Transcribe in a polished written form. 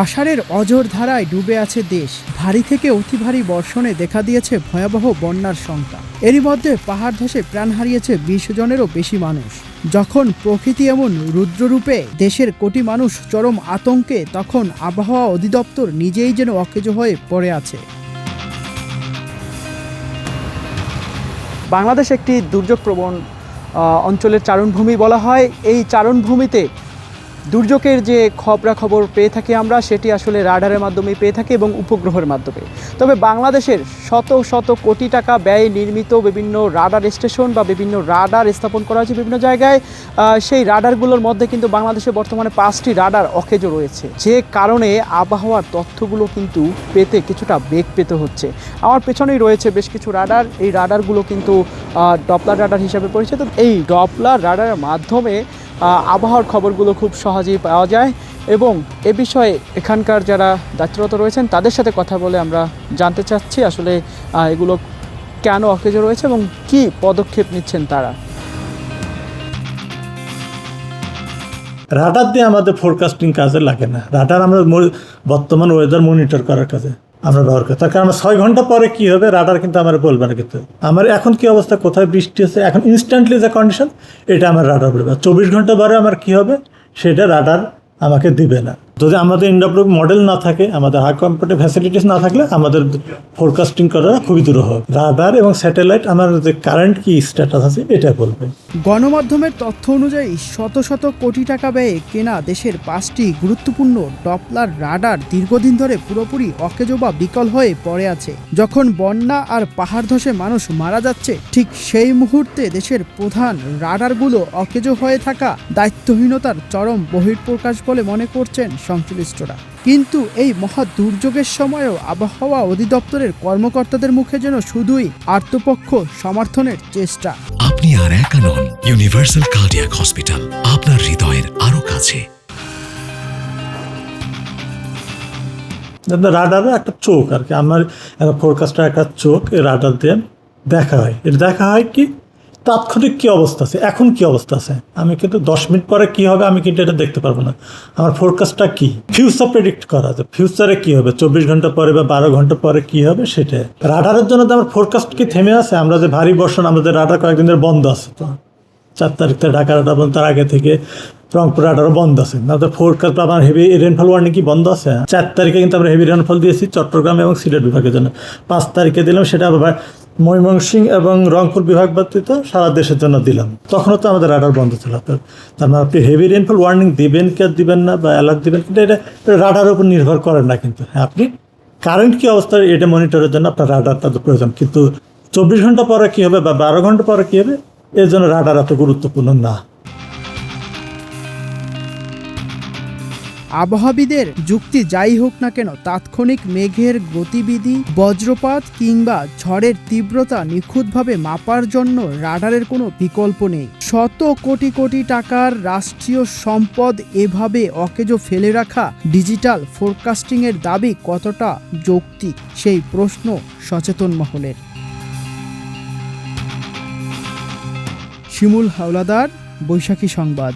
আষাঢ়ের অঝোর ধারায় ডুবে আছে দেশ। ভারী থেকে অতি ভারী বর্ষণে দেখা দিয়েছে ভয়াবহ বন্যার শঙ্কা। এরই মধ্যে পাহাড় ধসে প্রাণ হারিয়েছে 20 জনেরও বেশি মানুষ। যখন প্রকৃতি এমন রুদ্ররূপে দেশের কোটি মানুষ চরম আতঙ্কে, তখন আবহাওয়া অধিদপ্তর নিজেই যেন অকেজো হয়ে পড়ে আছে। বাংলাদেশ একটি দুর্যোগপ্রবণ অঞ্চলের চারণভূমি বলা হয়। এই চারণভূমিতে দুর্যোগের যে খবরাখবর পেয়ে থাকি আমরা, সেটি আসলে রাডারের মাধ্যমে পেয়ে থাকি এবং উপগ্রহের মাধ্যমে। তবে বাংলাদেশের শত শত কোটি টাকা ব্যয়ে নির্মিত বিভিন্ন রাডার স্টেশন বা বিভিন্ন রাডার স্থাপন করা হয়েছে বিভিন্ন জায়গায়। সেই রাডারগুলোর মধ্যে কিন্তু বাংলাদেশে বর্তমানে 5টি রাডার অকেজো রয়েছে, যে কারণে আবহাওয়ার তথ্যগুলো কিন্তু পেতে কিছুটা বেগ পেতে হচ্ছে। আমার পেছনেই রয়েছে বেশ কিছু রাডার। এই রাডারগুলো কিন্তু ডপলার রাডার হিসাবে পরিচিত। এই ডপলার রাডারের মাধ্যমে আবহাওয়ার খবরগুলো খুব সহজেই পাওয়া যায় এবং এ বিষয়ে এখানকার যারা দায়িত্বরত রয়েছেন তাদের সাথে কথা বলে আমরা জানতে চাচ্ছি আসলে এগুলো কেন অকেজো রয়েছে এবং কী পদক্ষেপ নিচ্ছেন তারা। রাডার দিয়ে আমাদের ফোরকাস্টিং কাজে লাগে না। রাডার আমরা বর্তমান ওয়েদার মনিটর করার কাজে আমরা ব্যবহার করি। তার কারণ 6 ঘন্টা পরে কী হবে রাডার কিন্তু আমার বলবে না। কিন্তু আমার এখন কী অবস্থা, কোথায় বৃষ্টি হচ্ছে, এখন ইনস্ট্যান্টলি যে কন্ডিশন, এটা আমার রাডার বলবে। 24 ঘন্টা পরে আমার কী হবে সেটা রাডার আমাকে দিবে না। যদি আমাদের ইনডাব্লিউ মডেল না থাকে, আমাদের হাই কম্পিউটার ফ্যাসিলিটিস না থাকলে আমাদের ফোরকাস্টিং করা খুবই দুরূহ। রাডার এবং স্যাটেলাইট আমার যে কারেন্ট কি স্ট্যাটাস আছে এটা বলবে। গণমাধ্যমের তথ্য অনুযায়ী শত শত কোটি টাকা ব্যয়ে কেনা দেশের 5টি গুরুত্বপূর্ণ ডপলার রাডার দীর্ঘদিন ধরে পুরোপুরি অকেজো বা বিকল হয়ে পড়ে আছে। যখন বন্যা আর পাহাড় ধসে মানুষ মারা যাচ্ছে, ঠিক সেই মুহূর্তে দেশের প্রধান রাডারগুলো অকেজো হয়ে থাকা দায়িত্বহীনতার চরম বহিঃপ্রকাশ বলে মনে করছেন সংশ্লিষ্টরা। কিন্তু এই মহা দুর্যোগের সময়ও আবহাওয়া অধিদপ্তরের কর্মকর্তাদের মুখে যেন শুধুই আর্তপক্ষ সমর্থনের চেষ্টা। আপনি আর একা নন। ইউনিভার্সাল কার্ডিয়াক হসপিটাল, আপনার হৃদয়ের আরো কাছে। রাডারও একটা চোখ আর কি, আমার ফোরকাস্টার একটা চোখ। এই রাডার দিয়ে দেখা হয়। এটা দেখা হয় কি তাৎক্ষণিক কী অবস্থা আছে, এখন কি অবস্থা আছে। আমি কিন্তু 10 মিনিট পরে কি হবে আমি কিন্তু এটা দেখতে পারবো না। আমার ফোরকাস্টটা কি ফিউচার প্রেডিক্ট করা যায়, ফিউচারে কি হবে 24 ঘন্টা পরে বা 12 ঘন্টা পরে কি হবে সেটা। রাডারের জন্য তো আমার ফোরকাস্ট কি থেমে আছে? আমরা যে ভারী বর্ষণ, আমাদের রাডার কয়েকদিন ধরে বন্ধ আছে। তো 4 তারিখ থেকে ঢাকা রাডার বন্ধ, তার আগে থেকে রংপুর রাডারও বন্ধ আছে। না তো ফোরকাস্ট আমার হেভি রেনফল ওয়ার্নিং কি বন্ধ আছে? 4 তারিখে কিন্তু আমরা হেভি রেনফল দিয়েছি চট্টগ্রাম এবং সিলেট বিভাগের জন্য। 5 তারিখে দিলাম, সেটা আবার ময়মনসিংহ এবং রংপুর বিভাগ ব্যতীত সারা দেশের জন্য দিলাম। তখনও তো আমাদের রাডার বন্ধ ছিল। তার মানে আপনি হেভি রেনফল ওয়ার্নিং দিবেন কি দিবেন না বা অ্যালার্ট দিবেন, কিন্তু এটা রাডারের উপর নির্ভর করেন না। কিন্তু হ্যাঁ, আপনি কারেন্ট কী অবস্থা এটা মনিটরের জন্য আপনার রাডারটা তো প্রয়োজন। কিন্তু 24 ঘন্টা পরে কী হবে বা 12 ঘন্টা পরে কী হবে, এর জন্য রাডার এত গুরুত্বপূর্ণ না। আবহাওয়াবিদের যুক্তি যাই হোক না কেন, তাৎক্ষণিক মেঘের গতিবিধি, বজ্রপাত কিংবা ঝড়ের তীব্রতা নিখুঁতভাবে মাপার জন্য রাডারের কোনো বিকল্প নেই। শত কোটি কোটি টাকার রাষ্ট্রীয় সম্পদ এভাবে অকেজো ফেলে রাখা ডিজিটাল ফোরকাস্টিংয়ের দাবি কতটা যৌক্তিক, সেই প্রশ্ন সচেতন মহলের। শিমুল হাওলাদার, বৈশাখী সংবাদ।